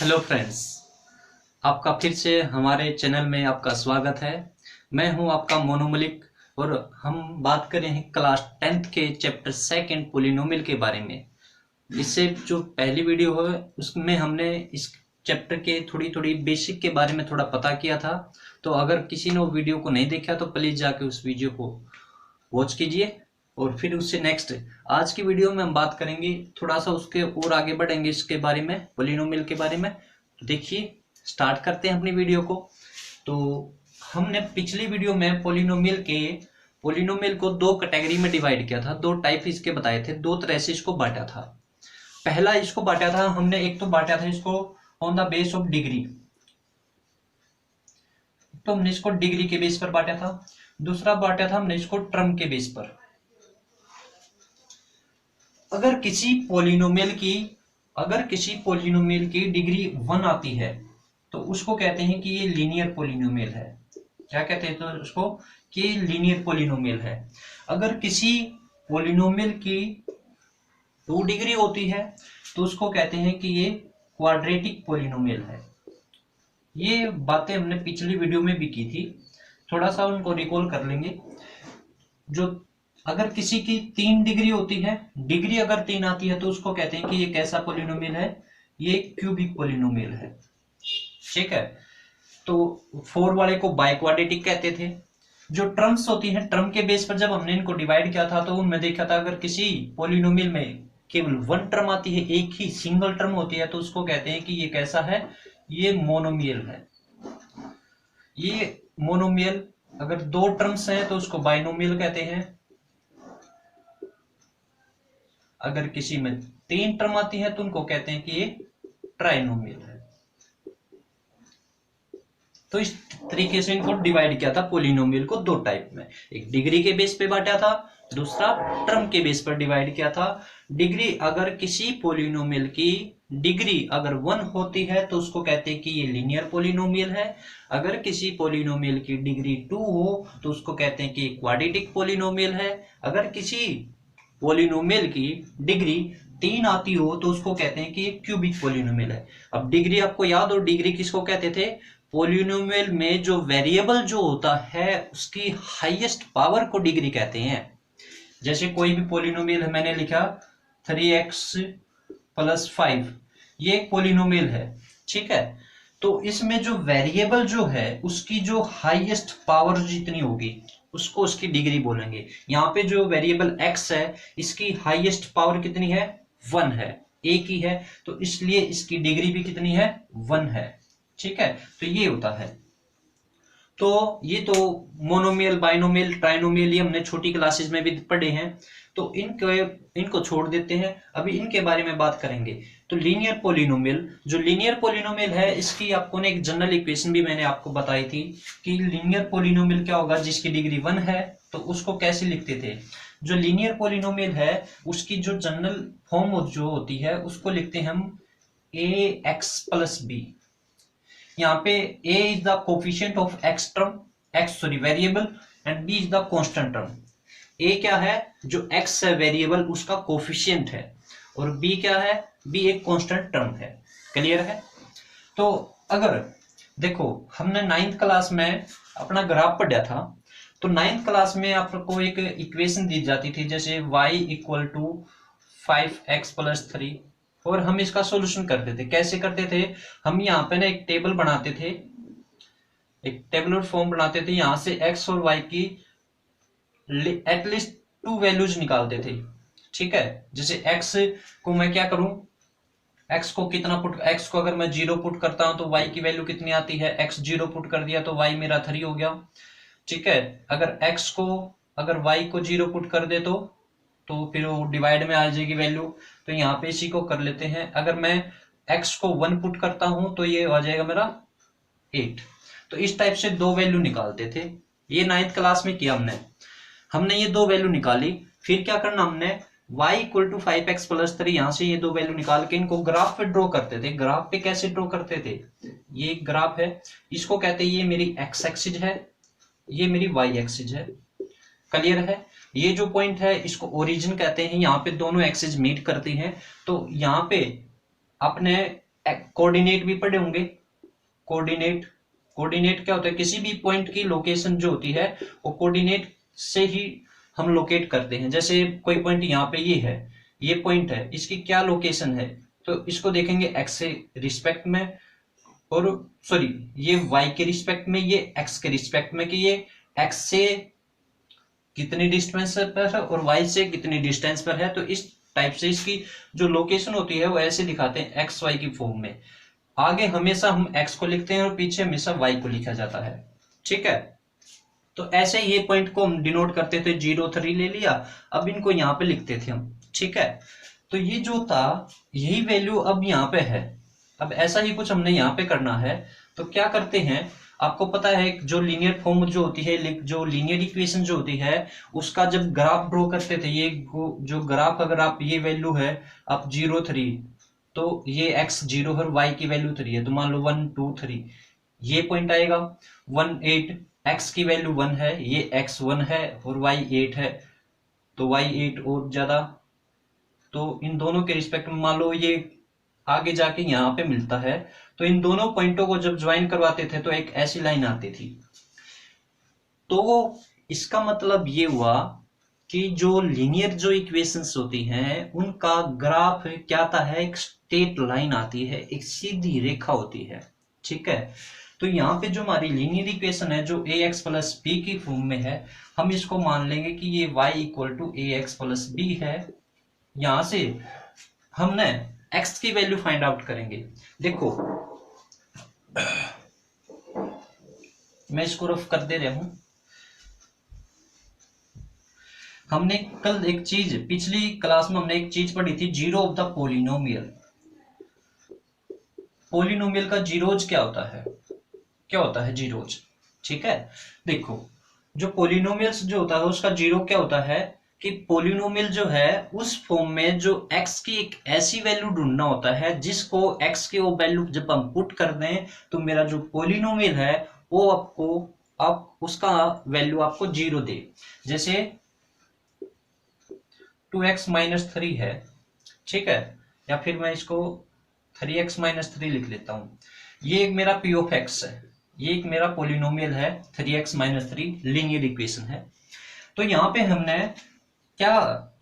Hello friends, आपका फिर से हमारे चैनल में आपका स्वागत है। मैं हूं आपका मोनू मलिक और हम बात कर रहे हैं क्लास 10th के चैप्टर सेकंड पोलिनोमियल के बारे में। इससे जो पहली वीडियो है उसमें हमने इस चैप्टर के थोड़ी थोड़ी बेसिक के बारे में थोड़ा पता किया था। तो अगर किसी ने वो वीडियो को नहीं देखा तो प्लीज़ जाके उस वीडियो को वॉच कीजिए और फिर उससे नेक्स्ट आज की वीडियो में हम बात करेंगे, थोड़ा सा उसके और आगे बढ़ेंगे इसके बारे में, पोलिनोमियल के बारे में। तो देखिए, स्टार्ट करते हैं अपनी वीडियो को। तो हमने पिछली वीडियो में पोलिनोमियल को दो कैटेगरी में डिवाइड किया था, दो टाइप इसके बताए थे, दो तरह से इसको बांटा था। पहला इसको बांटा था हमने, एक तो बांटा था इसको on the base of degree, तो हमने इसको डिग्री के बेस पर बांटा था। दूसरा बांटा था हमने इसको टर्म के बेस पर। अगर किसी पोलिनोमियल की डिग्री 1 आती है तो उसको कहते हैं कि ये लीनियर पोलिनोमियल है। क्या कहते हैं तो उसको कि लीनियर पोलिनोमियल है। अगर किसी पोलिनोमियल की 2 डिग्री होती है तो उसको कहते हैं कि ये क्वाड्रेटिक पोलिनोमियल है। ये बातें हमने पिछली वीडियो में भी की थी, थोड़ा सा उनको रिकॉल कर लेंगे। जो अगर किसी की 3 डिग्री होती है, डिग्री अगर 3 आती है तो उसको कहते हैं कि ये कैसा पोलिनोमियल है, ये क्यूबिक पोलिनोमियल है। ठीक है, तो 4 वाले को बाइक्वाड्रेटिक कहते थे। जो टर्म्स होती हैं, टर्म के बेस पर जब हमने इनको डिवाइड किया था तो उनमें देखा था अगर किसी पोलिनोमियल में केवल 1 टर्म आती है, एक ही सिंगल टर्म होती है, तो उसको कहते हैं कि ये कैसा है, ये मोनोमियल है। ये मोनोमियल अगर 2 टर्म्स हैं तो उसको बाइनोमियल कहते हैं। अगर किसी में 3 टर्म आती है तो उनको कहते हैं कि ये ट्राइनोमियल है। तो इस तरीके से इनको डिवाइड किया था पोलिनोमियल को 2 टाइप में, एक डिग्री के बेस पे बांटा था, दूसरा टर्म के बेस पर डिवाइड किया था। डिग्री, अगर किसी पोलिनोमियल की डिग्री अगर 1 होती है तो उसको कहते हैं कि ये लीनियर पोलिनोमियल है। अगर किसी पोलिनोमियल की डिग्री 2 हो तो उसको कहते हैं कि क्वाड्रेटिक पोलिनोमियल है। अगर किसी पोलिनोमियल की डिग्री 3 आती हो तो उसको कहते हैं कि ये क्यूबिक पोलिनोमियल है। अब डिग्री आपको याद हो, डिग्री किसको कहते थे, पोलिनोमियल में जो वेरिएबल जो होता है उसकी हाईएस्ट पावर को डिग्री कहते हैं। जैसे कोई भी पोलिनोमियल है, मैंने लिखा 3x + 5, ये एक पोलिनोमियल है। ठीक है, तो इसमें जो वेरिएबल जो है उसकी जो हाईएस्ट पावर जितनी होगी उसको उसकी डिग्री बोलेंगे। यहाँ पे जो वेरिएबल x है इसकी हाईएस्ट पावर कितनी है, 1 है, एक ही है, तो इसलिए इसकी डिग्री भी कितनी है, 1 है। ठीक है, तो ये होता है। तो ये तो मोनोमियल, बाइनोमियल, ट्राइनोमियल ये हमने छोटी क्लासेस में भी पढ़े हैं, तो इनको छोड़ देते हैं, अभी इनके बारे में बात करेंगे। तो लीनियर पोलिनोमियल, जो लीनियर पोलिनोमियल है इसकी आपको ने एक जनरल इक्वेशन भी मैंने आपको बताई थी कि लीनियर पोलिनोमियल क्या होगा, जिसकी डिग्री 1 है तो उसको कैसे लिखते थे। जो लीनियर पोलिनोमियल है उसकी जो जनरल फॉर्म जो होती है उसको लिखते हैं हम ax + b। यहाँ पे a is the coefficient of variable and b is the constant term. a क्या है, जो x है वेरिएबल उसका कोफिशिएंट है, और b क्या है, b एक कांस्टेंट टर्म है। क्लियर है। तो अगर देखो, हमने 9th क्लास में अपना ग्राफ पढ़ा था, तो 9th क्लास में आपको एक इक्वेशन दी जाती थी, जैसे y = 5x + 3, और हम इसका सॉल्यूशन करते थे। कैसे करते थे, हम यहाँ पे ना एक टेबल बनाते थे, एक टेबुलर फॉर्म बनाते थे, यहाँ से x और y की एटलीस्ट 2 वैल्यूज निकालते थे। ठीक है, जैसे x को मैं क्या करूं, x को कितना पुट, x को अगर मैं 0 पुट करता हूं तो y की वैल्यू कितनी आती है, x 0 पुट कर दिया तो y मेरा 3 हो गया। ठीक है, अगर y को 0 पुट कर दे तो फिर वो डिवाइड में आ जाएगी वैल्यू, तो यहाँ पे इसी को कर लेते हैं। अगर मैं x को 1 पुट करता हूं तो ये आ जाएगा मेरा 8। तो इस टाइप से 2 वैल्यू निकालते थे, ये 9th क्लास में किया हमने ये 2 वैल्यू निकाली। फिर क्या करना, हमने y = 5x + 3, यहाँ से ये 2 वैल्यू निकाल के इनको ग्राफ पे ड्रॉ करते थे। ग्राफ पे कैसे ड्रॉ करते थे, ये एक ग्राफ है, इसको कहते हैं ये मेरी x एक्सिस है, ये मेरी y एक्सिस है। क्लियर है। ये जो पॉइंट है इसको ओरिजिन कहते हैं, यहाँ पे दोनों एक्सिस मीट करती हैं, तो यहाँ पे अपने कोऑर्डिनेट भी पढ़े होंगे। कोऑर्डिनेट, कोऑर्डिनेट क्या होता है, किसी भी पॉइंट की लोकेशन जो होती है वो कोऑर्डिनेट से ही हम लोकेट करते हैं। जैसे कोई पॉइंट यहाँ पे ये है, ये पॉइंट है, इसकी क्या लोकेशन है, तो इसको देखेंगे एक्स से रिस्पेक्ट में, और सॉरी ये वाई के रिस्पेक्ट में, ये एक्स के रिस्पेक्ट में, कि ये एक्स से कितनी डिस्टेंस पर है और वाई से कितनी डिस्टेंस पर है। तो इस टाइप से इसकी जो लोकेशन होती है वो ऐसे दिखाते हैं एक्स वाई की फॉर्म में। आगे हमेशा हम एक्स को लिखते हैं और पीछे हमेशा वाई को लिखा जाता है, ठीक है। तो ऐसे ये पॉइंट को हम डिनोट करते थे, 0, 3 ले लिया, अब इनको यहाँ पे लिखते थे हम, ठीक है। तो ये जो था यही वैल्यू अब यहाँ पे है। अब ऐसा ही कुछ हमने यहाँ पे करना है। तो क्या करते हैं, आपको पता है जो लीनियर फॉर्म जो होती है, जो लीनियर इक्वेशन जो होती है, उसका जब ग्राफ ड्रॉ करते थे, ये जो ग्राफ, अगर आप ये वैल्यू है अब 0, 3, तो ये x 0 है, y की वैल्यू 3 है, तो मान लो 1, 2, 3 ये पॉइंट आएगा। 1, 8 x की वैल्यू 1 है, ये x 1 है और y 8 है, तो y 8 और ज्यादा। तो इन दोनों के रिस्पेक्ट में मान लो ये आगे जाके यहाँ पे मिलता है, तो इन दोनों पॉइंटों को जब ज्वाइन करवाते थे तो एक ऐसी लाइन आती थी। तो इसका मतलब ये हुआ कि जो लीनियर जो इक्वेशंस होती हैं उनका ग्राफ क्या आता है, एक स्ट्रेट लाइन आती है, एक सीधी रेखा होती है, ठीक है। तो यहाँ पे जो हमारी लीनियर इक्वेशन है जो ax प्लस बी की फॉर्म में है, हम इसको मान लेंगे कि ये y equal to ax plus B है। यहां से हमने x की वैल्यू फाइंड आउट करेंगे। देखो मैं इसको रफ कर दे रहा हूं। हमने कल एक चीज, पिछली क्लास में हमने एक चीज पढ़ी थी, zero of the polynomial. Polynomial का जीरोज क्या होता है, क्या होता है जीरोज, ठीक है। देखो जो पोलिनोमियल्स जो होता है उसका जीरो क्या होता है कि पोलिनोमियल जो है उस फॉर्म में जो x की एक ऐसी वैल्यू ढूंढना होता है जिसको x की वो वैल्यू जब हम पुट कर दें तो मेरा जो पोलिनोमियल है वो आपको अब उसका वैल्यू आपको 0 दे। जैसे 2x माइनस 3 है, ठीक है, या फिर मैं इसको 3x माइनस 3 लिख लेता हूं। ये एक मेरा p ऑफ x है, ये एक मेरा पोलिनोमियल है 3x माइनस 3, लीनियर इक्वेशन है। तो यहाँ पे हमने क्या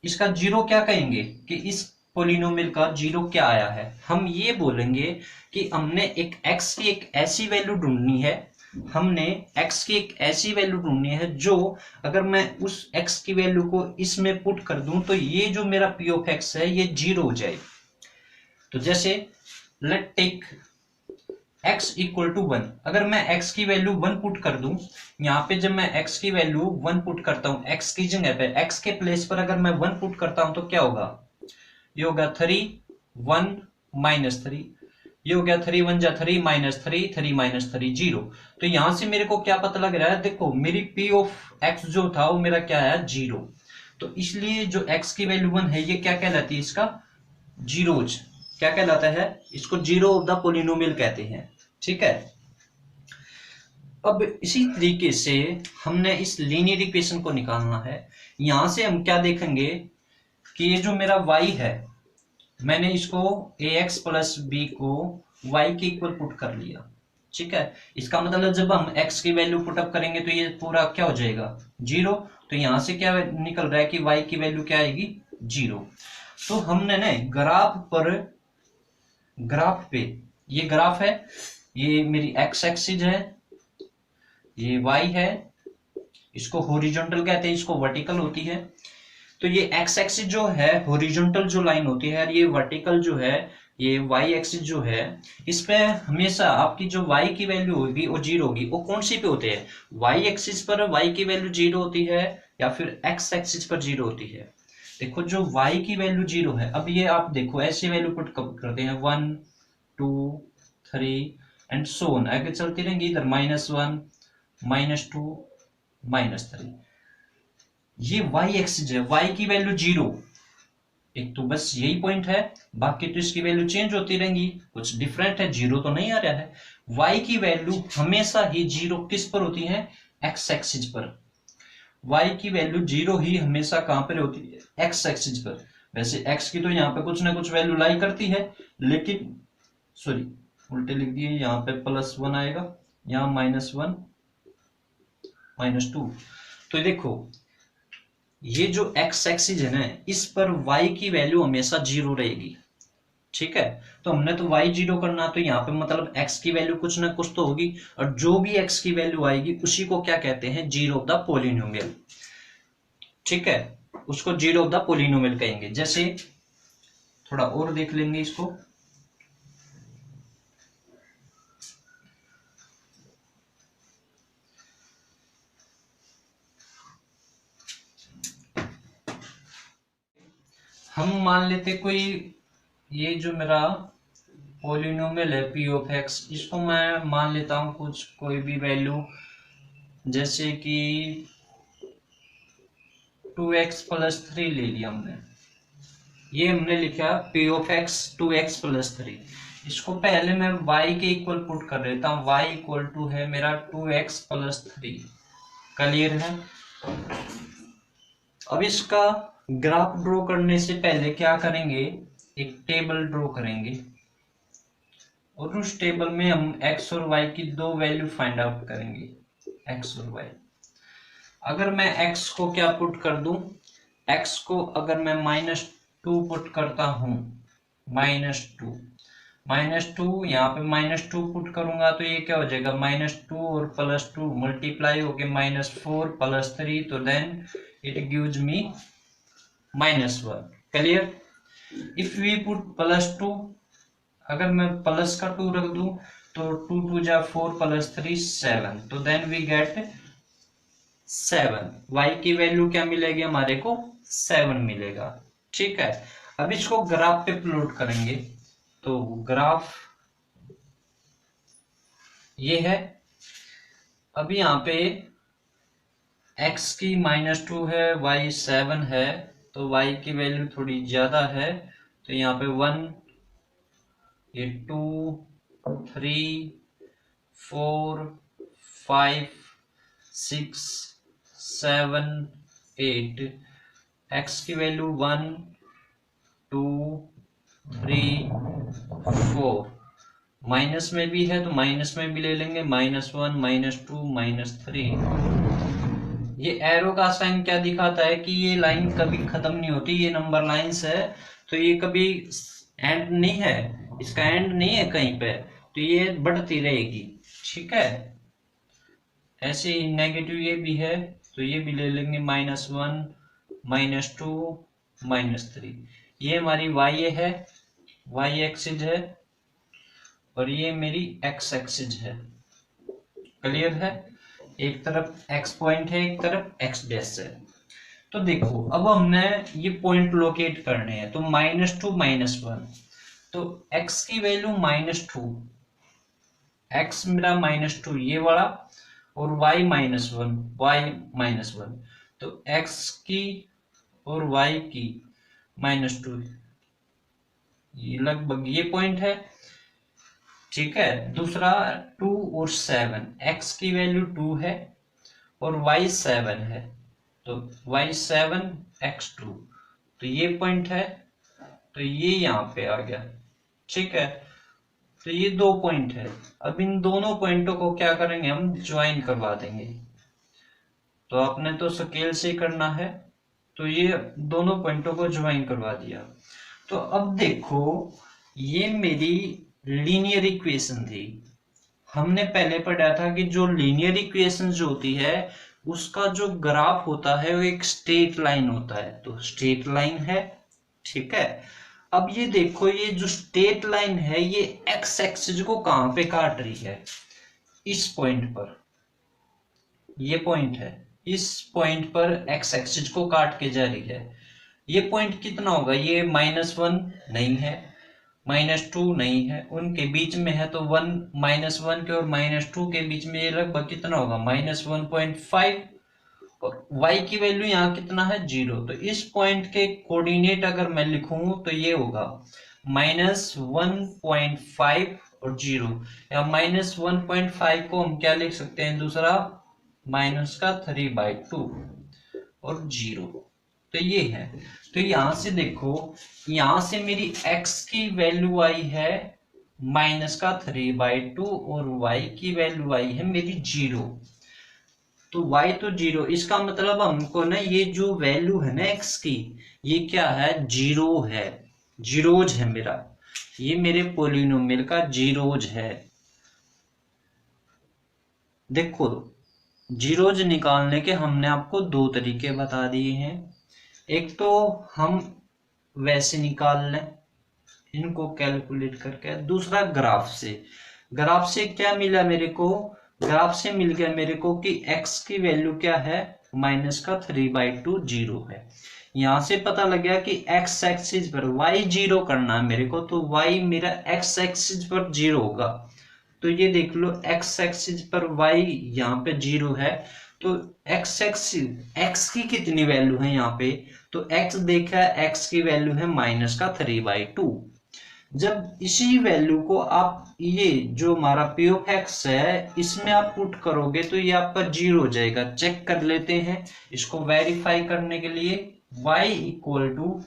इसका जीरो क्या कहेंगे कि इस पोलिनोमियल का जीरो क्या आया है, हम ये बोलेंगे कि हमने एक x की एक ऐसी वैल्यू ढूंढनी है, हमने x की एक ऐसी वैल्यू ढूंढनी है जो अगर मैं उस x की वैल्यू को इसमें पुट कर दूं तो ये जो मेरा p ऑफ x है ये 0 हो जाए। तो जैसे let take x equal to 1, अगर मैं x की वैल्यू 1 पुट कर दूं, यहाँ पे जब मैं x की वैल्यू 1 पुट करता हूं, x की जगह पे x के प्लेस पर अगर मैं 1 पुट करता हूं तो क्या होगा, ये होगा 3, 1 माइनस 3, ये हो गया 3 1 जा 3 माइनस 3, 3 माइनस 3 0। तो यहां से मेरे को क्या पता लग रहा है, देखो मेरी p ऑफ x जो था वो मेरा क्या है 0। तो इसलिए जो x की वैल्यू 1 है ये क्या कहलाती है, इसका जीरोज क्या कहलाता है, इसको जीरो ऑफ द पोलिनोमियल कहते हैं, ठीक है। अब इसी तरीके से हमने इस लीनियर इक्वेशन को निकालना है। यहां से हम क्या देखेंगे कि ये जो मेरा y है, मैंने इसको ax प्लस बी को y के इक्वल पुट कर लिया, ठीक है। इसका मतलब जब हम x की वैल्यू पुटअप करेंगे तो ये पूरा क्या हो जाएगा 0। तो यहां से क्या निकल रहा है कि y की वैल्यू क्या आएगी 0। तो हमने ना ग्राफ पे ये ग्राफ है, ये मेरी x एक्सिस है, ये y है, इसको हॉरिजॉन्टल कहते हैं, इसको वर्टिकल होती है। तो ये x एक्सिस जो है हॉरिजॉन्टल जो लाइन होती है, और ये वर्टिकल जो है ये y एक्सिस जो है, इस पे हमेशा आपकी जो y की वैल्यू होगी वो 0 होगी। वो कौन सी पे होते हैं, y एक्सिस पर y की वैल्यू 0 होती है या फिर x एक्सिस पर 0 होती है। देखो जो y की वैल्यू 0 है, अब ये आप देखो ऐसी वैल्यू पुट करते हैं 1 2 3 एंड सो ऑन, आगे चलती रहेंगी इधर -1 -2 -3। ये y एक्सिस है, y की वैल्यू 0, एक तो बस यही पॉइंट है, बाकी तो इसकी वैल्यू चेंज होती रहेंगी, कुछ डिफरेंट है, 0 तो नहीं आ रहा है। y की वैल्यू हमेशा ही 0 किस पर होती है, x एक्सिस पर। y की वैल्यू 0 ही हमेशा कहां पर होती है, x एक्सिस पर। वैसे x की तो यहाँ पे कुछ ना कुछ वैल्यू लाई करती है, लेकिन सॉरी उल्टे लिख दिए, यहाँ पे +1 आएगा, यहाँ -1 -2। तो देखो ये जो x एक्सिस है ना, इस पर y की वैल्यू हमेशा 0 रहेगी। ठीक है, तो हमने तो y 0 करना, तो यहाँ पे मतलब x की वैल्यू कुछ ना कुछ तो होगी, और जो भी x की वैल्यू आएगी उसी को क्या कहते हैं, जीरो ऑफ द पोलिनोमियल। ठीक है, उसको जीरो ऑफ द पोलिनोमियल कहेंगे। जैसे थोड़ा और देख लेंगे इसको। हम मान लेते कोई, ये जो मेरा पोलिनोमियल है p ऑफ x, इसको मैं मान लेता हूं कुछ कोई भी वैल्यू, जैसे कि 2x + 3 ले लिया हमने। ये हमने लिखा p ऑफ x 2x + 3। इसको पहले मैं y के इक्वल पुट कर देता हूँ, y इक्वल टू है मेरा 2x + 3। क्लियर है। अब इसका ग्राफ ड्रॉ करने से पहले क्या करेंगे, एक टेबल ड्रॉ करेंगे, और उस टेबल में हम x और y की दो वैल्यू फाइंड आउट करेंगे, x और y। अगर मैं x को क्या पुट कर दूं, x को अगर मैं -2 पुट करता हूं, -2 यहाँ पे -2 पुट करूंगा तो ये क्या हो जाएगा, -2 और +2 मल्टीप्लाई होके -4 + 3, तो then it gives me -1। Clear. If we put +2, अगर मैं प्लस का 2 रख दूं तो 2 2 जा 4 + 3 7, तो देन वी गेट 7। y की वैल्यू क्या मिलेगी हमारे को, 7 मिलेगा। ठीक है, अब इसको ग्राफ पे प्लॉट करेंगे, तो ग्राफ ये है। अब यहाँ पे x की -2 है, y 7 है, तो y की वैल्यू थोड़ी ज्यादा है, तो यहाँ पे 1, ये 2 3 4 5 6 7 8, x की वैल्यू 1 2 3 4, माइनस में भी है तो माइनस में भी ले लेंगे, -1 -2 -3। ये एरो का साइन क्या दिखाता है कि ये लाइन कभी खत्म नहीं होती, ये नंबर लाइंस है, तो ये कभी एंड नहीं है, इसका एंड नहीं है कहीं पे, तो ये बढ़ती रहेगी। ठीक है, ऐसे ही नेगेटिव ये भी है, तो ये भी ले लेंगे, -1 -2 -3। ये हमारी y है, y एक्सिस है, और ये मेरी x एक्सिस है। क्लियर है, एक तरफ x पॉइंट है, एक तरफ x डैश है। तो देखो अब हमने ये पॉइंट लोकेट करने हैं, तो -2 -1, तो x की वैल्यू -2, x मेरा -2 ये वाला, और y -1, तो x की और y की -2, ये लगभग ये पॉइंट है। ठीक है, दूसरा 2 और 7, x की वैल्यू 2 है और y 7 है, तो y 7 x 2, तो ये पॉइंट है, तो ये यहाँ पे आ गया। ठीक है, तो ये दो पॉइंट है। अब इन दोनों पॉइंटों को क्या करेंगे, हम ज्वाइन करवा देंगे, तो आपने तो स्केल से करना है, तो ये दोनों पॉइंटों को ज्वाइन करवा दिया। तो अब देखो ये मेरी लीनियर इक्वेशन थी। हमने पहले पढ़ा था कि जो लीनियर इक्वेशन जो होती है उसका जो ग्राफ होता है वो एक स्ट्रेट लाइन होता है, तो स्ट्रेट लाइन है। ठीक है, अब ये देखो ये जो स्ट्रेट लाइन है ये एक्स एक्सिस को कहां पे काट रही है, इस पॉइंट पर, ये पॉइंट है, इस पॉइंट पर एक्स एक्सिस को काट के जा रही है। ये पॉइंट कितना होगा, ये -1 नहीं है, -2 नहीं है, उनके बीच में है, तो -1 के और -2 के बीच में ये लगभग कितना होगा, -1.5, और y की वैल्यू यहाँ कितना है, 0। तो इस पॉइंट के कोऑर्डिनेट अगर मैं लिखूं तो ये होगा -1.5 और 0, या -1.5 को हम क्या लिख सकते हैं, दूसरा -3/2 और 0, तो ये है। तो यहां से देखो, यहां से मेरी x की वैल्यू आई है -3/2 और y की वैल्यू आई है मेरी 0। तो y तो 0, इसका मतलब हमको ना ये जो वैल्यू है ना x की, ये क्या है, 0 है, जीरोज है मेरा, ये मेरे पोलिनोमियल का जीरोज है। देखो, जीरोज निकालने के हमने आपको दो तरीके बता दिए हैं। एक तो हम वैसे निकाल लें इनको कैलकुलेट करके, दूसरा ग्राफ से। ग्राफ से क्या मिला मेरे को, ग्राफ से मिल गया मेरे को कि x की वैल्यू क्या है, -3/2 0 है। यहां से पता लग गया कि x एक्सिस पर y 0 करना है मेरे को, तो y मेरा x एक्सिस पर 0 होगा। तो ये देख लो, x एक्सिस पर y यहाँ पे 0 है, तो x एक्सिस x की कितनी वैल्यू है यहाँ पे, तो x देखा है, x की वैल्यू है -3/2। जब इसी वैल्यू को आप ये जो हमारा p ऑफ x है इसमें आप पुट करोगे तो ये आपका 0 हो जाएगा। चेक कर लेते हैं इसको वेरीफाई करने के लिए। y इक्वल टू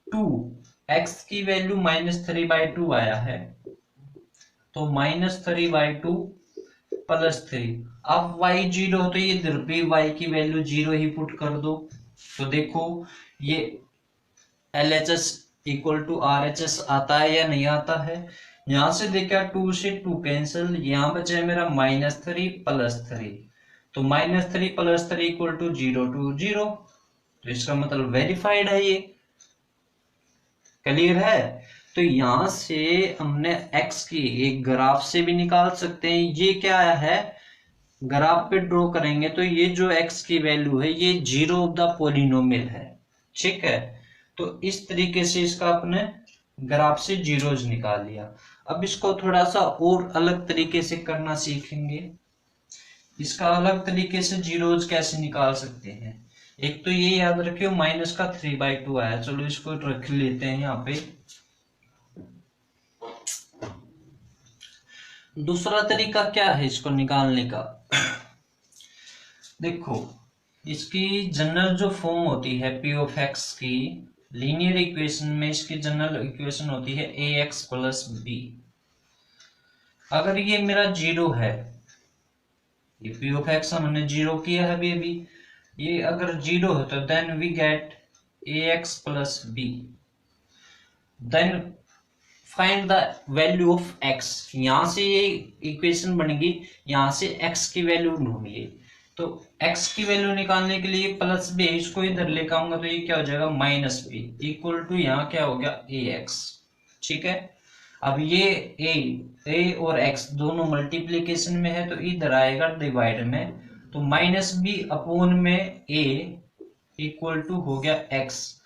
2, x की वैल्यू -3/2 आया है, तो -3/2 +3। अब y 0 हो तो ये इधर भी y की वैल्यू 0 ही पुट कर दो। तो देखो ये LHS इक्वल टू RHS आता है या नहीं आता है। यहां से देखा 2 से 2 कैंसिल, यहां बचा है मेरा -3 +3, तो -3 + 3 इक्वल टू 0 to 0। तो इसका मतलब वेरीफाइड है, ये क्लियर है। तो यहां से हमने x की एक ग्राफ से भी निकाल सकते हैं। ये क्या है, ग्राफ पे ड्रॉ करेंगे तो ये जो x की वैल्यू है ये 0 ऑफ द पोलिनोमियल है, ठीक है। तो इस तरीके से इसका अपने ग्राफ से जीरोज निकाल लिया। अब इसको थोड़ा सा और अलग तरीके से करना सीखेंगे। इसका अलग तरीके से जीरोज कैसे निकाल सकते हैं। एक तो ये याद रखियो -3/2 आया, चलो इसको रख लेते हैं यहाँ पे। दूसरा तरीका क्या है इसको निकालने का, देखो इसकी जनरल जो फॉर्म होती है p ऑफ x की लीनियर इक्वेशन में, इसकी जनरल इक्वेशन होती है ax + b। अगर ये मेरा 0 है, ये p ऑफ x हमने 0 किया है अभी, ये अगर 0 है तो then we get ax + b। Then find the value of x। यहां से ये इक्वेशन बनेगी, यहां से x की वैल्यू ढूंढिए। तो x की वैल्यू निकालने के लिए +b, इसको इधर लेकर आऊंगा तो ये क्या हो जाएगा -b इक्वल टू यहाँ क्या हो गया ax, ठीक है। अब ये a और x दोनों मल्टीप्लीकेशन में है तो इधर आएगा डिवाइड में, तो -b में a इक्वल टू हो गया x।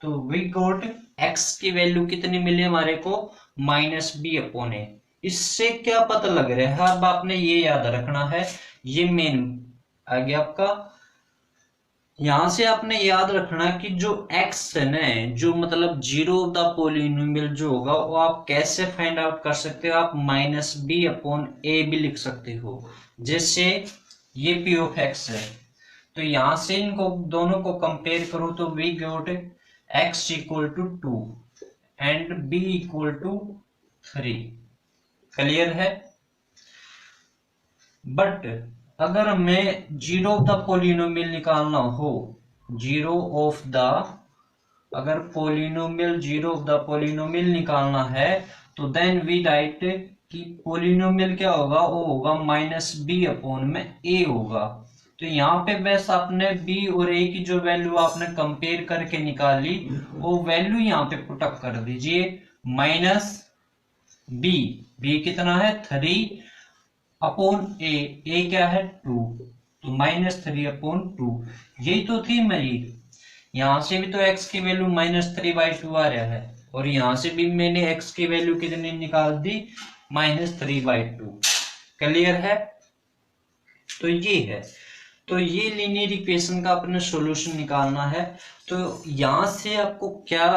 तो वी गॉट x की वैल्यू कितनी मिली हमारे को, -b/a। इससे क्या पता लग रहा है, अब आपने ये याद रखना है, ये मेन आ गया आपका। यहां से आपने याद रखना कि जो x है ना, जो मतलब 0 ऑफ द पोलिनोमियल जो होगा वो आप कैसे फाइंड आउट कर सकते हो, आप -b/a भी लिख सकते हो। जैसे ये p ऑफ x है, तो यहां से इनको दोनों को कंपेयर करो तो we got x equal to 2 and b equal to 3। Clear है। बट अगर हमें 0 ऑफ द पोलिनोमियल निकालना हो, 0 ऑफ द, अगर पोलिनोमियल 0 ऑफ द पोलिनोमियल निकालना है तो देन वी राइट कि पोलिनोमियल क्या होगा, वो होगा -b/a होगा। तो यहाँ पे बस आपने b और a की जो वैल्यू आपने कंपेयर करके निकाली वो वैल्यू यहाँ पे पुटअप कर दीजिए। -b कितना है 3/a, a क्या है 2, तो -3/2। यही तो थी मेरी, यहां से भी तो x की वैल्यू -3/2 आ रहा है और यहां से भी मैंने x की वैल्यू कितनी निकाल दी, -3/2। क्लियर है। तो ये है, तो ये लीनियर इक्वेशन का अपने सॉल्यूशन निकालना है। तो यहां से आपको क्या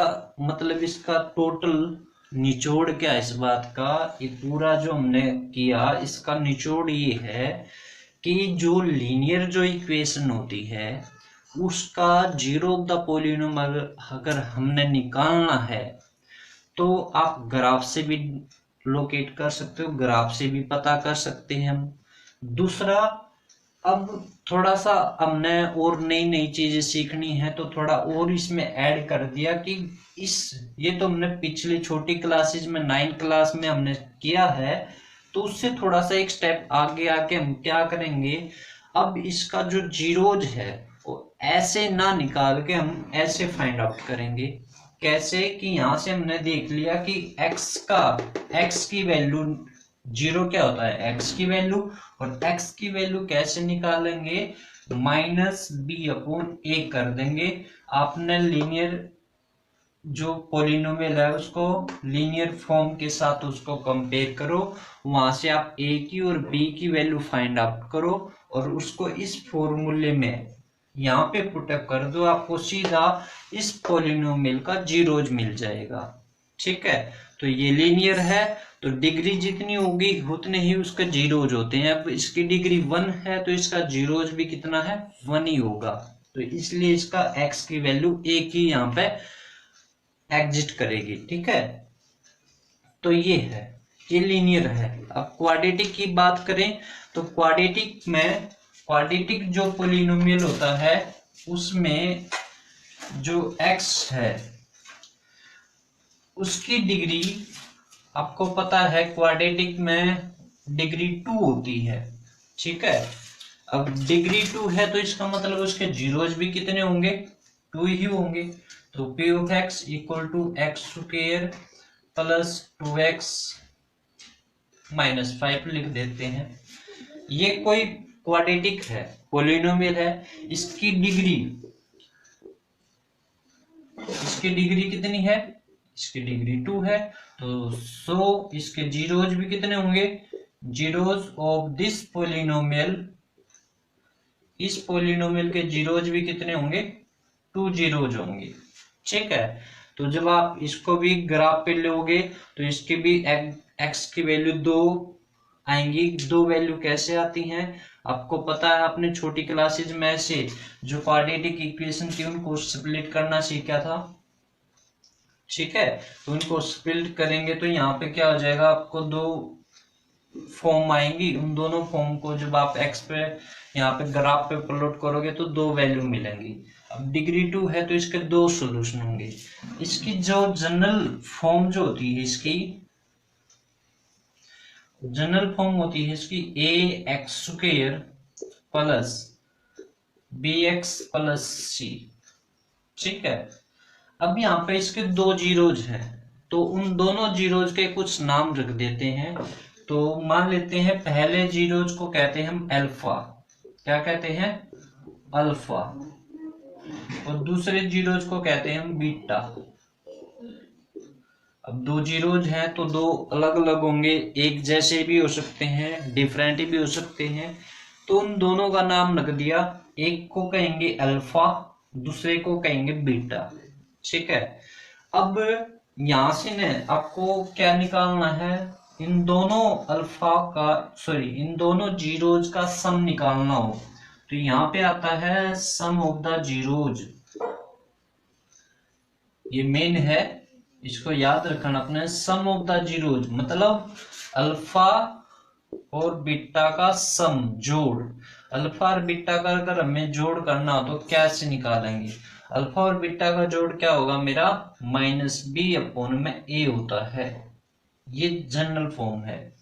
मतलब, इसका टोटल निचोड़ क्या है इस बात का, ये पूरा जो हमने किया इसका निचोड़ ये है कि जो लीनियर जो इक्वेशन होती है उसका 0 ऑफ द पोलिनोमियल अगर हमने निकालना है तो आप ग्राफ से भी लोकेट कर सकते हो, ग्राफ से भी पता कर सकते हैं हम। दूसरा, अब थोड़ा सा हमने और नई नई चीजें सीखनी है तो थोड़ा और इसमें ऐड कर दिया कि ये तो हमने पिछली छोटी क्लासेज में 9th क्लास में हमने किया है, तो उससे थोड़ा सा एक स्टेप आगे आके हम क्या करेंगे, अब इसका जो जीरोज है वो ऐसे ना निकाल के हम ऐसे फाइंड आउट करेंगे। कैसे कि यहां से हमने देख लिया कि x की वैल्यू जीरो क्या होता है, x की वैल्यू, और x की वैल्यू कैसे निकालेंगे, -b/a कर देंगे। आपने लीनियर जो पॉलिनोमियल है उसको लीनियर फॉर्म के साथ उसको कंपेयर करो, वहां से आप a की और b की वैल्यू फाइंड आउट करो और उसको इस फॉर्मूले में यहाँ पे पुटअप कर दो, आपको सीधा इस पॉलिनोमियल का जीरोज मिल जाएगा। ठीक है, तो ये लीनियर है तो डिग्री जितनी होगी उतने ही उसके जीरोज होते हैं। अब इसकी डिग्री 1 है तो इसका जीरोज भी कितना है, 1 ही होगा, तो इसलिए इसका x की वैल्यू 1 ही यहाँ पे एग्जिस्ट करेगी। ठीक है, तो ये है, ये लीनियर है। अब क्वाड्रेटिक की बात करें तो क्वाड्रेटिक जो पॉलिनोमियल होता है उसमें जो x है उसकी डिग्री आपको पता है क्वाड्रेटिक में डिग्री 2 होती है। ठीक है, अब डिग्री 2 है तो इसका मतलब उसके जीरोज भी कितने होंगे, 2 ही होंगे। तो p of x equal to X square plus 2x minus 5 लिख देते हैं। ये कोई क्वाड्रेटिक है, पॉलिनोमियल है, इसकी डिग्री कितनी है, इसकी डिग्री 2 है, तो इसके जीरोज भी कितने होंगे, जीरोज ऑफ दिस पॉलिनोमियल, इस पॉलिनोमियल के जीरोज भी कितने होंगे, 2 जीरोज होंगे। ठीक है, तो जब आप इसको भी ग्राफ पे लोगे तो इसकी भी x की वैल्यू 2 आएंगी। 2 वैल्यू कैसे आती हैं आपको पता है, अपने छोटी क्लासेज में से जो क्वाड्रेटिक इक्वेशन थी उनको स्प्लिट करना सीखा था। ठीक है, तो उनको स्प्लिट करेंगे तो यहाँ पे क्या हो जाएगा, आपको 2 फॉर्म आएंगी, उन दोनों फॉर्म को जब आप x पे यहाँ पे ग्राफ पे प्लॉट करोगे तो 2 वैल्यू मिलेंगी। अब डिग्री 2 है तो इसके 2 सॉल्यूशन होंगे। इसकी जो जनरल फॉर्म जो होती है, इसकी जनरल फॉर्म होती है इसकी ax square plus bx plus c। ठीक है, अब यहाँ पे इसके 2 जीरोज हैं तो उन दोनों जीरोज के कुछ नाम रख देते हैं। तो मान लेते हैं पहले जीरोज को कहते हैं हम अल्फा, क्या कहते हैं, अल्फा, और दूसरे जीरोज को कहते हैं हम बीटा। अब 2 जीरोज हैं तो 2 अलग अलग होंगे, एक जैसे भी हो सकते हैं, डिफरेंट भी हो सकते हैं, तो उन दोनों का नाम रख दिया, एक को कहेंगे अल्फा, दूसरे को कहेंगे बीटा। ठीक है, अब यहां से न आपको क्या निकालना है, इन दोनों जीरोज का सम निकालना हो तो यहाँ पे आता है सम ऑफ द जीरोज, ये मेन है, इसको याद रखना अपने, सम ऑफ द जीरोज मतलब अल्फा और बीटा का सम, जोड़। अल्फा और बीटा का अगर हमें जोड़ करना हो तो कैसे निकालेंगे, अल्फा और बीटा का जोड़ क्या होगा मेरा, -b/a होता है। ये जनरल फॉर्म है,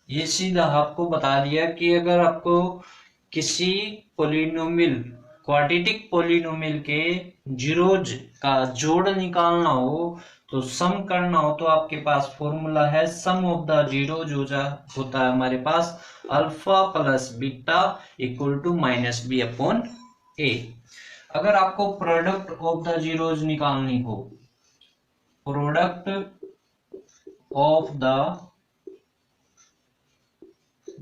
ये सीधा आपको बता दिया कि अगर आपको किसी पॉलिनोमियल, क्वाड्रेटिक पॉलिनोमियल के जीरोज का जोड़ निकालना हो तो सम करना हो तो आपके पास फॉर्मूला है, सम ऑफ द जीरोज होता है हमारे पास alpha plus beta equal to -b/a। अगर आपको प्रोडक्ट ऑफ द जीरोज निकालनी हो, प्रोडक्ट ऑफ द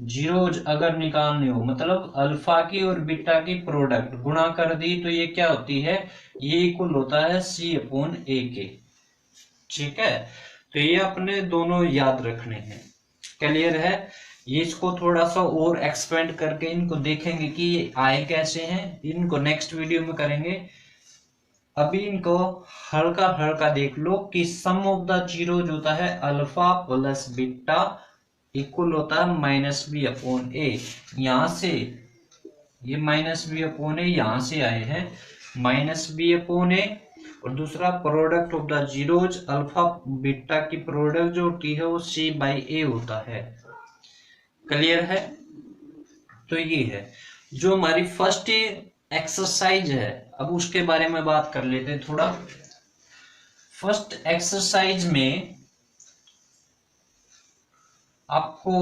जीरोज अगर निकालने हो, मतलब अल्फा की और बीटा की प्रोडक्ट गुणा कर दी तो ये क्या होती है, ये इक्वल होता है c/a के। ठीक है, तो ये अपने दोनों याद रखने हैं। क्लियर है, ये इसको थोड़ा सा और एक्सपेंड करके इनको देखेंगे कि ये आए कैसे हैं, इनको नेक्स्ट वीडियो में करेंगे। अभी इनको हल्का हल्का देख लो कि सम ऑफ द जीरोज होता है अल्फा प्लस बीटा इक्वल होता है माइनस बी अपॉन ए। यहां से ये माइनस बी अपॉन ए यहां से आए हैं माइनस बी अपॉन ए, और दूसरा product of the zeros alpha beta की प्रोडक्ट जो होती है वो सी बाई ए होता है। क्लियर है? तो ये है जो हमारी फर्स्ट एक्सरसाइज है। अब उसके बारे में बात कर लेते हैं थोड़ा। फर्स्ट एक्सरसाइज में आपको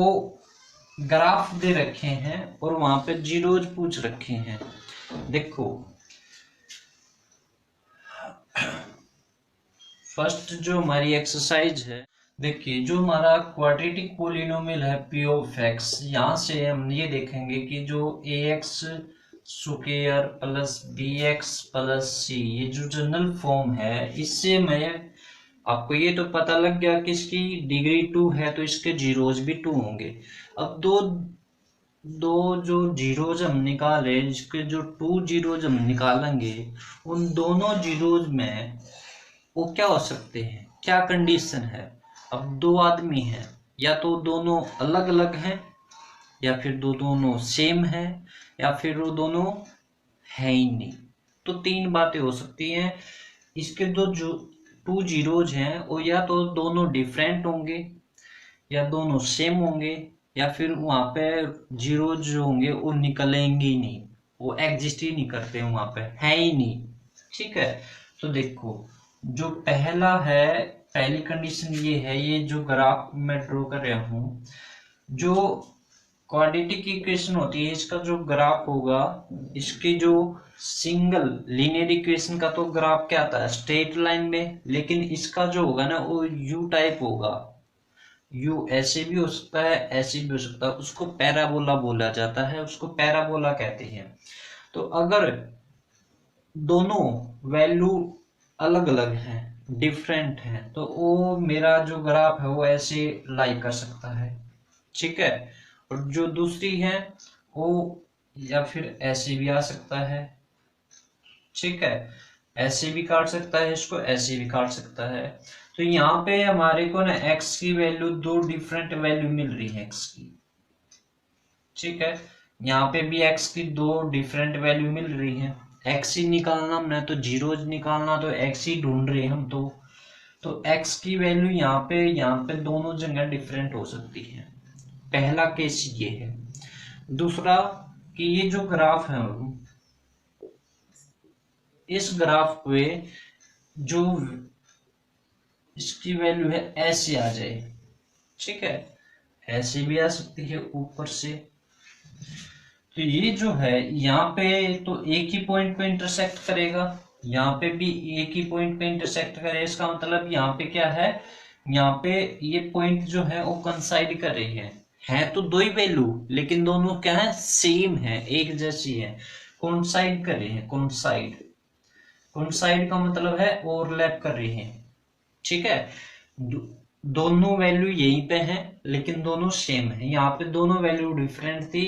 ग्राफ दे रखे हैं और वहां पे जीरोज पूछ रखे हैं। देखो फर्स्ट जो हमारी एक्सरसाइज है, देखिए जो हमारा क्वाड्रेटिक पोलिनोमियल है पी ऑफ एक्स, यहां से हम ये देखेंगे कि जो a x square plus b x plus c ये जो जनरल फॉर्म है, इससे मैं आपको ये तो पता लग गया कि इसकी डिग्री 2 है तो इसके जीरोज भी 2 होंगे। अब दो जो जीरोज हम निकाले, इसके जो 2 जीरोज हम निकालेंगे, उन दोनों जीरोज में वो क्या हो सकते हैं, क्या कंडीशन है। अब दो आदमी हैं, या तो दोनों अलग अलग हैं, या फिर दोनों सेम है, या फिर वो दोनों है ही नहीं। तो 3 बातें हो सकती हैं। इसके जो 2 जीरोज हैं वो या तो दोनों डिफरेंट होंगे, या दोनों सेम होंगे, या फिर वहां पे जीरोज जो होंगे वो निकलेंगे ही नहीं, वो एग्जिस्ट ही नहीं करते, वहां पे है ही नहीं। ठीक है, तो देखो जो पहला है, पहली कंडीशन ये है, ये जो ग्राफ मैं ड्रॉ कर रहा हूं, जो क्वाड्रेटिक इक्वेशन होती है इसका जो ग्राफ होगा, इसकी जो सिंगल लीनियर इक्वेशन का तो ग्राफ क्या आता है, स्ट्रेट लाइन में, लेकिन इसका जो होगा ना वो यू टाइप होगा। यू ऐसे भी हो सकता है, ऐसे भी हो सकता है, उसको पैराबोला बोला जाता है, उसको पैराबोला कहते हैं। तो अगर दोनों वैल्यू अलग अलग हैं, डिफरेंट हैं, तो वो मेरा जो ग्राफ है वो ऐसे लाई कर सकता है। ठीक है, और जो दूसरी है वो या फिर ऐसे भी आ सकता है। ठीक है, ऐसे भी काट सकता है, इसको ऐसे भी काट सकता है। तो यहाँ पे हमारे को ना x की वैल्यू, 2 डिफरेंट वैल्यू मिल रही है x की। ठीक है, यहाँ पे भी x की 2 डिफरेंट वैल्यू मिल रही है। x ही निकालना हमने, तो जीरोज निकालना, तो x ही ढूंढ रहे हैं हम। तो x की वैल्यू यहाँ पे दोनों जगह डिफरेंट हो सकती है। पहला केस ये है। दूसरा कि ये जो ग्राफ है, इस ग्राफ पे जो इसकी वैल्यू है ऐसे आ जाए। ठीक है, ऐसे भी आ सकती है ऊपर से। तो ये जो है यहाँ पे तो एक ही पॉइंट पे इंटरसेक्ट करेगा, यहाँ पे भी एक ही पॉइंट पे इंटरसेक्ट करे। इसका मतलब यहाँ पे क्या है, यहाँ पे ये पॉइंट जो है वो कंसाइड कर रही है तो दो ही वैल्यू, लेकिन दोनों क्या है, सेम है, एक जैसी है, कोइंसाइड कर रही है। कोइंसाइड का मतलब है ओवरलैप कर रही है। ठीक है, दोनों वैल्यू यहीं पे हैं लेकिन दोनों सेम है। यहाँ पे दोनों वैल्यू डिफरेंट थी,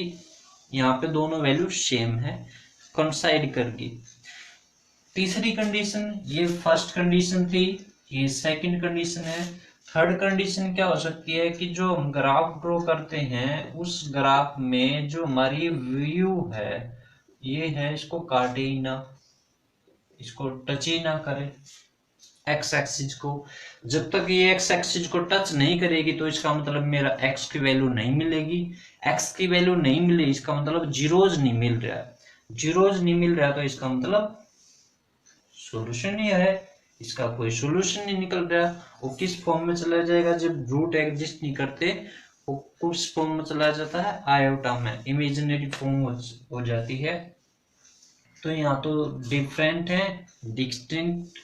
यहाँ पे दोनों वैल्यू सेम है, कोइंसाइड करके। तीसरी कंडीशन, ये फर्स्ट कंडीशन थी, ये सेकंड कंडीशन है। थर्ड कंडीशन क्या हो सकती है कि जो हम ग्राफ ड्रॉ करते हैं उस ग्राफ में जो हमारी व्यू है ये है, इसको काटे ही ना, इसको टच ही ना करे एक्स एक्सिस को। जब तक ये एक्स एक्सिस को टच नहीं करेगी तो इसका मतलब मेरा एक्स की वैल्यू नहीं मिलेगी। एक्स की वैल्यू नहीं मिले इसका मतलब जीरोज नहीं मिल रहा है। जीरोज नहीं मिल रहा तो इसका मतलब सॉल्यूशन नहीं है, इसका कोई सॉल्यूशन नहीं निकल रहा। वो किस फॉर्म में चला जाएगा, जब रूट एग्जिस्ट नहीं करते वो किस फॉर्म में चला जाता है, आयोटा में, इमेजिनरी फॉर्म हो जाती है। तो यहाँ तो डिफरेंट है, डिस्टिंक्ट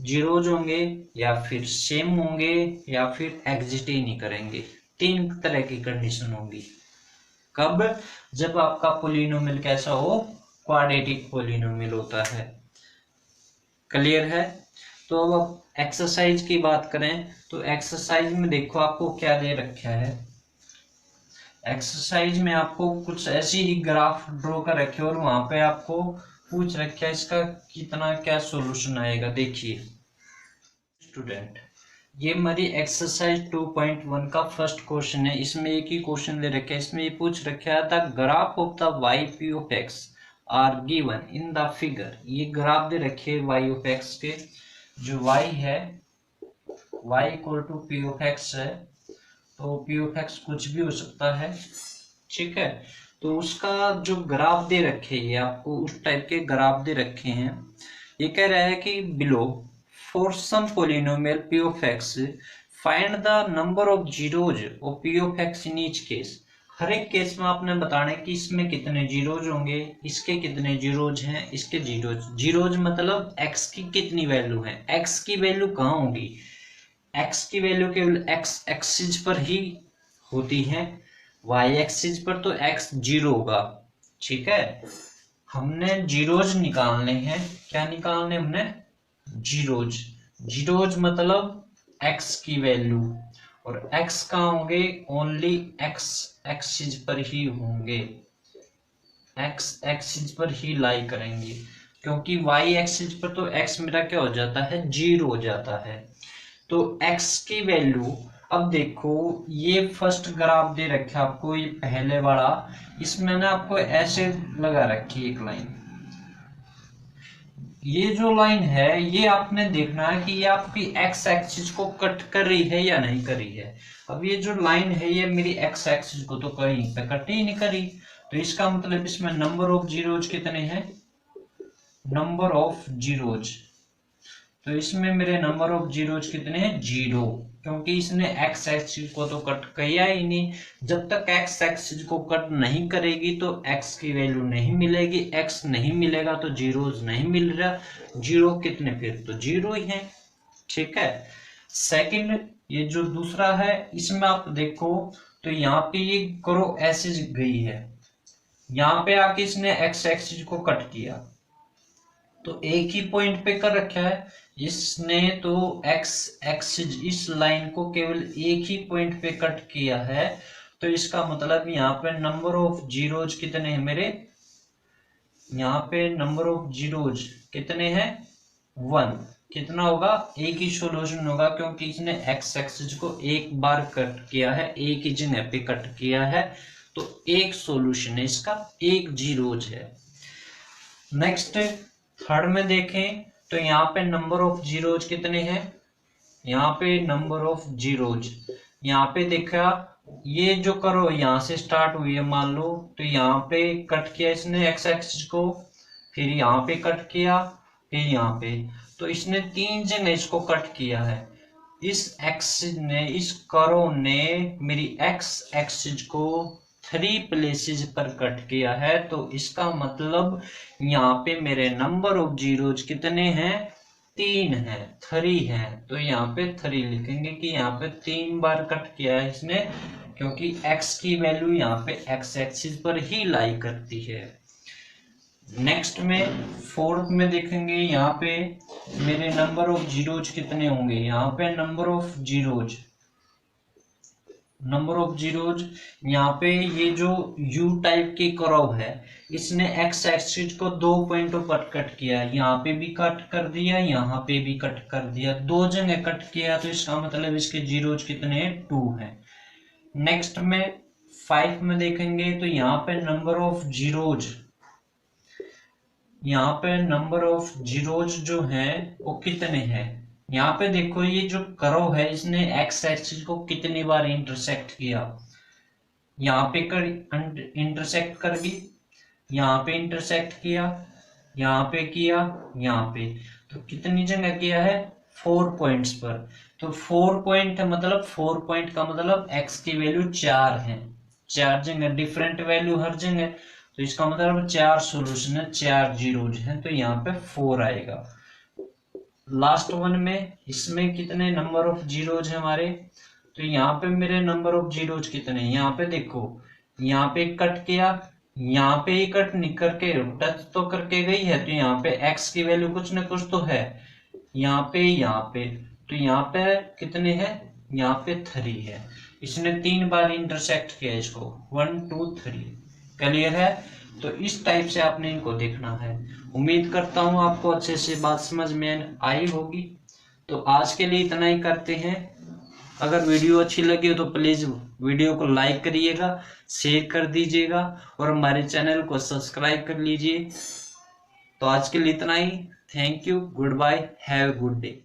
जीरोज होंगे, या फिर सेम होंगे, या फिर एग्जिस्ट ही नहीं करेंगे। 3 तरह की कंडीशन होंगी। कब, जब आपका पोलिनोमियल कैसा हो, क्वाड्रेटिक पोलिनोमियल होता है। क्लियर है? तो अब एक्सरसाइज की बात करें तो एक्सरसाइज में देखो आपको क्या दे रखा है। एक्सरसाइज में आपको कुछ ऐसी ही ग्राफ ड्रॉ कर रखे और वहां पे आपको पूछ रखा है, इसका कितना क्या सॉल्यूशन आएगा। देखिए स्टूडेंट, ये हमारी एक्सरसाइज 2.1 का फर्स्ट क्वेश्चन है। इसमें एक ही क्वेश्चन ले रखा है। इसमें ये पूछ रखा था graph of the Y P of X are given in the figure. ये ग्राफ दे रखे है वाई ऑफ एक्स के, जो वाई है Y equal to P of X है, तो पी ऑफ एक्स कुछ भी हो सकता है, ठीक है। तो उसका जो ग्राफ दे रखे हैं, आपको उस टाइप के ग्राफ दे रखे हैं। ये कह रहा है कि below for some polynomial p of x find the number of zeros of p of x in each case. हर एक केस में आपने बताना है कि इसमें कितने जीरोज होंगे, इसके कितने जीरोज हैं, इसके जीरोज। जीरोज मतलब x की कितनी वैल्यू है। x की वैल्यू कहाँ होगी, x की वैल्यू केवल x एक्सिस पर ही होती है, y एक्सिस पर तो x जीरो होगा, ठीक है। हमने जीरोज निकालने हैं। क्या निकालने हमने, जीरोज। जीरोज मतलब x की वैल्यू, और x कहाँ होंगे, ओनली x एक्सिस पर ही होंगे, x एक्सिस पर ही लाई करेंगे, क्योंकि y एक्सिस पर तो x मेरा क्या हो जाता है, जीरो हो जाता है। तो x की वैल्यू, अब देखो ये फर्स्ट ग्राफ दे रखा है आपको, ये पहले वाला, इसमें ना आपको ऐसे लगा रखी एक लाइन। ये जो लाइन है ये आपने देखना है कि ये आपकी x एक्सिस को कट कर रही है या नहीं कर रही है। अब ये जो लाइन है ये मेरी x एक्सिस को तो कहीं पे कट ही नहीं करी, तो इसका मतलब इसमें नंबर ऑफ जीरोज कितने हैं, नंबर ऑफ जीरोज। तो इसमें मेरे नंबर ऑफ जीरोज कितने हैं, जीरो, क्योंकि इसने x एक्सिस को तो कट किया ही नहीं। जब तक x एक्सिस को कट नहीं करेगी तो x की वैल्यू नहीं मिलेगी, x नहीं मिलेगा तो जीरोज नहीं मिल रहा। जीरो कितने, फिर तो जीरो ही है, ठीक है। सेकंड, ये जो दूसरा है इसमें आप देखो तो यहाँ पे ये करो ऐसे गई है, यहाँ पे आके इसने x एक्सिस को कट किया, तो एक ही पॉइंट पे कर रखा है इसने, तो x एक्सिस इस लाइन को केवल एक ही पॉइंट पे कट किया है। तो इसका मतलब यहाँ पे नंबर ऑफ जीरोज कितने हैं मेरे, यहाँ पे नंबर ऑफ जीरोज कितने हैं, 1। कितना होगा, एक ही सॉल्यूशन होगा, क्योंकि इसने x एक्सिस को एक बार कट किया है, एक ही जगह पे कट किया है, तो एक सॉल्यूशन है इसका, एक जीरोज है। नेक्स्ट थर्ड में देखें तो यहाँ पे नंबर ऑफ जीरोज कितने हैं, यहाँ पे नंबर ऑफ जीरोज, यहाँ पे देखा ये जो करो यहाँ से स्टार्ट हुई है मान लो, तो यहाँ पे कट किया इसने x एक्सिस को, फिर यहाँ पे कट किया, फिर यहाँ पे, तो इसने 3 जगह इसको कट किया है। इस एक्सिस ने, इस करो ने मेरी x एक्सिस को 3 प्लेसेस पर कट किया है, तो इसका मतलब यहाँ पे मेरे नंबर ऑफ जीरोज कितने हैं, 3 है, 3 है। तो यहाँ पे 3 लिखेंगे कि यहाँ पे 3 बार कट किया है इसने, क्योंकि x की वैल्यू यहाँ पे x एक्सिस पर ही लाई करती है। नेक्स्ट में फोर्थ में देखेंगे, यहाँ पे मेरे नंबर ऑफ जीरोज कितने होंगे, यहाँ पे number of zeros, number of zeros, यहाँ पे ये जो U टाइप की कर्व है इसने x एक्सिस को 2 पॉइंटों पर कट किया, यहाँ पे भी कट कर दिया, यहाँ पे भी कट कर दिया, 2 जगह कट किया, तो इसका मतलब इसके जीरोज कितने हैं, 2 हैं। नेक्स्ट में 5 में देखेंगे तो यहाँ पे नंबर ऑफ जीरोज, यहाँ पे नंबर ऑफ जीरोज जो है वो कितने हैं। यहाँ पे देखो ये जो कर्व है इसने x एक्सिस को कितनी बार इंटरसेक्ट किया, यहाँ पे इंटरसेक्ट कर गई, यहाँ पे इंटरसेक्ट किया, यहाँ पे किया, यहाँ पे, तो कितनी जगह किया है, 4 पॉइंट्स पर। तो 4 पॉइंट मतलब 4 पॉइंट का मतलब x की वैल्यू 4 है, 4 जगह डिफरेंट वैल्यू हर जगह, तो इसका मतलब 4 सॉल्यूशन है, 4 जीरोज हैं, तो यहाँ पे 4 आएगा। लास्ट वन में इसमें कितने नंबर ऑफ जीरोज है हमारे, तो यहाँ पे मेरे नंबर ऑफ जीरोज कितने हैं, यहाँ पे देखो, यहाँ पे कट किया, यहाँ पे ही कट नहीं करके टच तो करके गई है, तो यहाँ पे x की वैल्यू कुछ न कुछ तो है, यहाँ पे, तो यहाँ पे कितने हैं, यहाँ पे 3 है। इसने 3 बार इंटरसेक्ट किया इसको, 1 2 3, क्लियर है। तो इस टाइप से आपने इनको देखना है। उम्मीद करता हूँ आपको अच्छे से बात समझ में आई होगी। तो आज के लिए इतना ही करते हैं। अगर वीडियो अच्छी लगी हो तो प्लीज़ वीडियो को लाइक करिएगा, शेयर कर दीजिएगा और हमारे चैनल को सब्सक्राइब कर लीजिए। तो आज के लिए इतना ही। Thank you, good bye, have a good day.